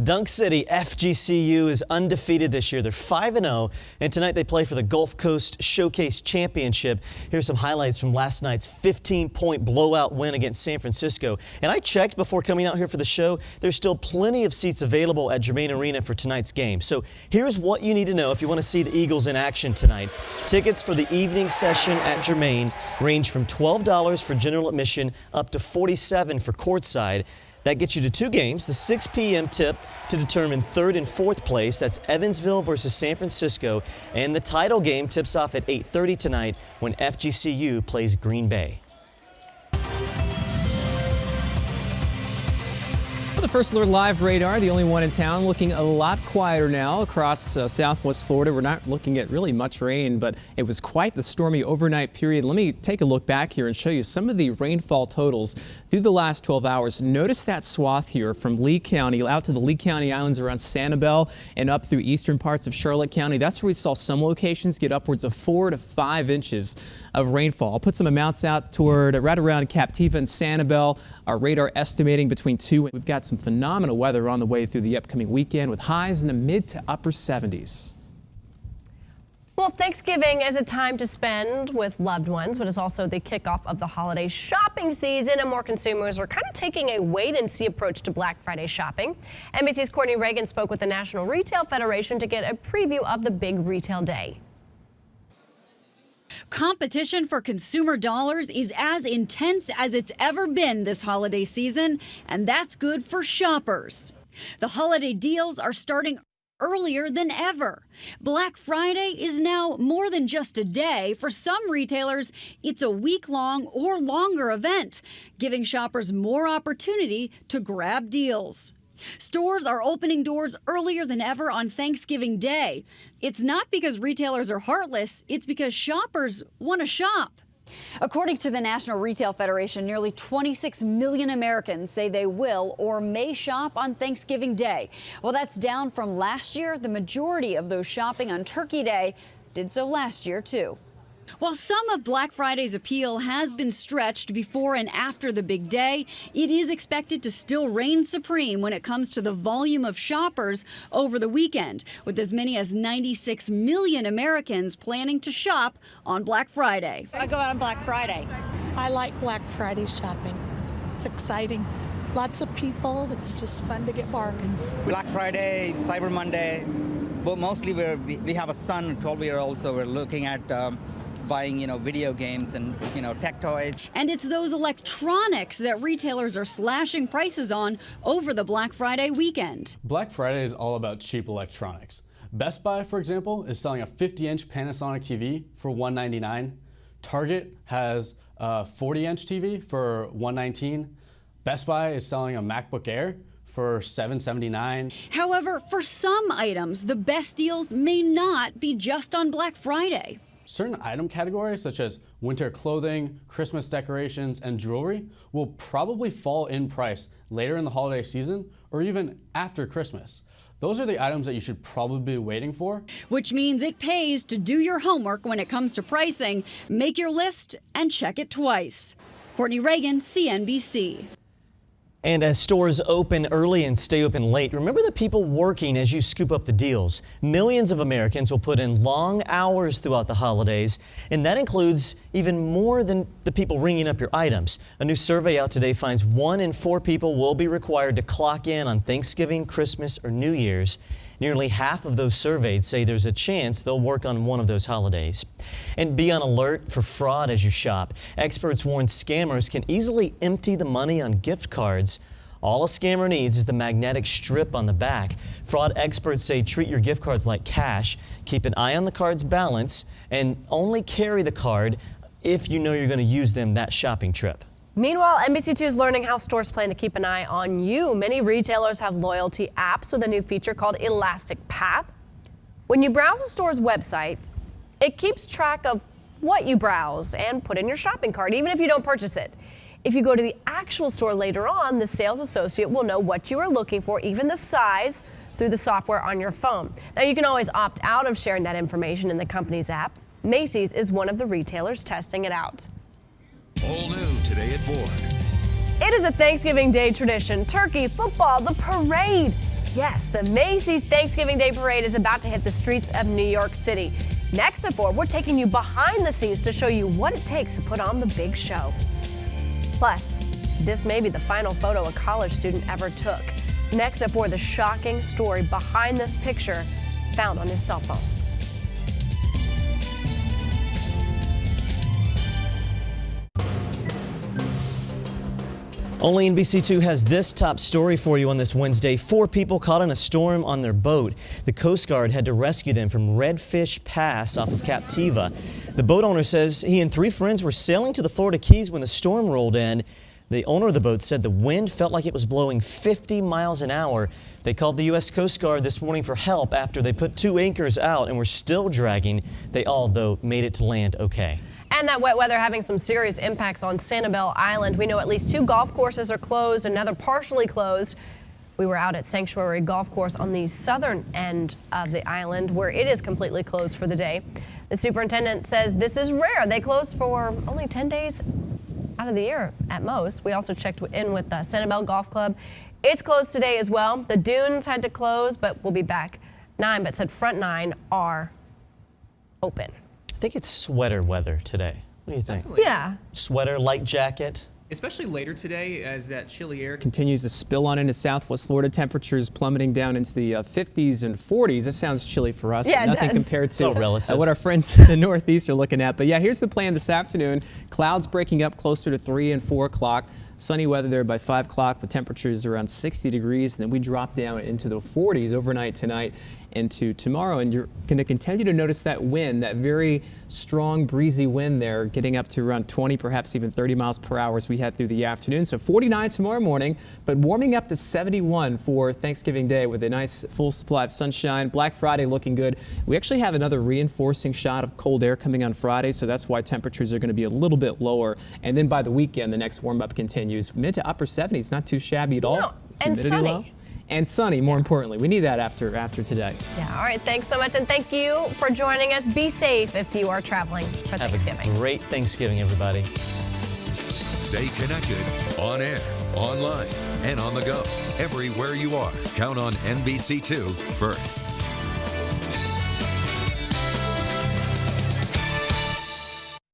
Dunk City FGCU is undefeated this year. They're 5-0, and tonight they play for the Gulf Coast Showcase Championship. Here's some highlights from last night's 15-point blowout win against San Francisco. And I checked before coming out here for the show. There's still plenty of seats available at Germain Arena for tonight's game. So here's what you need to know if you want to see the Eagles in action tonight. Tickets for the evening session at Germain range from $12 for general admission up to $47 for courtside. That gets you to two games, the 6 p.m. tip to determine third and fourth place. That's Evansville versus San Francisco. And the title game tips off at 8:30 tonight when FGCU plays Green Bay. The First Alert Live radar, the only one in town, looking a lot quieter now across southwest Florida. We're not looking at really much rain, but it was quite the stormy overnight period. Let me take a look back here and show you some of the rainfall totals through the last 12 hours. Notice that swath here from Lee County out to the Lee County Islands around Sanibel and up through eastern parts of Charlotte County. That's where we saw some locations get upwards of 4 to 5 inches of rainfall. I'll put some amounts out toward right around Captiva and Sanibel. Our radar estimating between 2. We've got some phenomenal weather on the way through the upcoming weekend with highs in the mid to upper 70s. Well, Thanksgiving is a time to spend with loved ones, but it's also the kickoff of the holiday shopping season, and more consumers are kind of taking a wait-and-see approach to Black Friday shopping. NBC's Courtney Reagan spoke with the National Retail Federation to get a preview of the big retail day. Competition for consumer dollars is as intense as it's ever been this holiday season, and that's good for shoppers. The holiday deals are starting earlier than ever. Black Friday is now more than just a day. For some retailers, it's a week-long or longer event, giving shoppers more opportunity to grab deals. Stores are opening doors earlier than ever on Thanksgiving Day. It's not because retailers are heartless, it's because shoppers want to shop. According to the National Retail Federation, nearly 26 million Americans say they will or may shop on Thanksgiving Day. Well, that's down from last year. The majority of those shopping on Turkey Day did so last year, too. While some of Black Friday's appeal has been stretched before and after the big day, it is expected to still reign supreme when it comes to the volume of shoppers over the weekend, with as many as 96 million Americans planning to shop on Black Friday. I go out on Black Friday. I like Black Friday shopping. It's exciting. Lots of people. It's just fun to get bargains. Black Friday, Cyber Monday, but mostly we have a son, a 12-year-old, so we're looking at buying, video games and, tech toys. And it's those electronics that retailers are slashing prices on over the Black Friday weekend. Black Friday is all about cheap electronics. Best Buy, for example, is selling a 50-inch Panasonic TV for $199. Target has a 40-inch TV for $119. Best Buy is selling a MacBook Air for $779. However, for some items, the best deals may not be just on Black Friday. Certain item categories, such as winter clothing, Christmas decorations, and jewelry, will probably fall in price later in the holiday season or even after Christmas. Those are the items that you should probably be waiting for. Which means it pays to do your homework when it comes to pricing. Make your list and check it twice. Courtney Reagan, CNBC. And as stores open early and stay open late, remember the people working as you scoop up the deals. Millions of Americans will put in long hours throughout the holidays, and that includes even more than the people ringing up your items. A new survey out today finds 1 in 4 people will be required to clock in on Thanksgiving, Christmas, or New Year's. Nearly half of those surveyed say there's a chance they'll work on one of those holidays. And be on alert for fraud as you shop. Experts warn scammers can easily empty the money on gift cards. All a scammer needs is the magnetic strip on the back. Fraud experts say treat your gift cards like cash, keep an eye on the card's balance, and only carry the card if you know you're going to use them that shopping trip. Meanwhile, NBC2 is learning how stores plan to keep an eye on you. Many retailers have loyalty apps with a new feature called Elastic Path. When you browse a store's website, it keeps track of what you browse and put in your shopping cart, even if you don't purchase it. If you go to the actual store later on, the sales associate will know what you are looking for, even the size, through the software on your phone. Now, you can always opt out of sharing that information in the company's app. Macy's is one of the retailers testing it out. All new today at 4. It is a Thanksgiving Day tradition. Turkey, football, the parade. Yes, the Macy's Thanksgiving Day Parade is about to hit the streets of New York City. Next at 4, we're taking you behind the scenes to show you what it takes to put on the big show. Plus, this may be the final photo a college student ever took. Next at 4, the shocking story behind this picture found on his cell phone. Only NBC2 has this top story for you on this Wednesday. 4 people caught in a storm on their boat. The Coast Guard had to rescue them from Redfish Pass off of Captiva. The boat owner says he and 3 friends were sailing to the Florida Keys when the storm rolled in. The owner of the boat said the wind felt like it was blowing 50 miles an hour. They called the U.S. Coast Guard this morning for help after they put 2 anchors out and were still dragging. They all, though, made it to land okay. And that wet weather having some serious impacts on Sanibel Island. We know at least 2 golf courses are closed, another partially closed. We were out at Sanctuary Golf Course on the southern end of the island where it is completely closed for the day. The superintendent says this is rare. They close for only 10 days out of the year at most. We also checked in with Sanibel Golf Club. It's closed today as well. The dunes had to close, but we'll be back 9, but said front 9 are open. I think it's sweater weather today. What do you think? Definitely. Yeah. Sweater, light jacket. Especially later today as that chilly air continues to spill on into southwest Florida. Temperatures plummeting down into the 50s and 40s. This sounds chilly for us, Yeah, but it nothing does. compared to all relative. what our friends in the Northeast are looking at. But yeah, here's the plan this afternoon. Clouds breaking up closer to 3 and 4 o'clock. Sunny weather there by 5 o'clock with temperatures around 60 degrees. And then we drop down into the 40s overnight tonight into tomorrow. And you're going to continue to notice that wind, that very strong breezy wind there, getting up to around 20, perhaps even 30 miles per hour as we head through the afternoon. So 49 tomorrow morning, but warming up to 71 for Thanksgiving Day with a nice full supply of sunshine. Black Friday looking good. We actually have another reinforcing shot of cold air coming on Friday, so that's why temperatures are going to be a little bit lower. And then by the weekend, the next warm up continues. Mid to upper 70s, not too shabby at all. No, and Humidity sunny. low. And sunny, more importantly. We need that after today. Yeah, all right, thanks so much, and thank you for joining us. Be safe if you are traveling for Have Thanksgiving. a great Thanksgiving, everybody. Stay connected on air, online, and on the go. Everywhere you are, count on NBC2 first.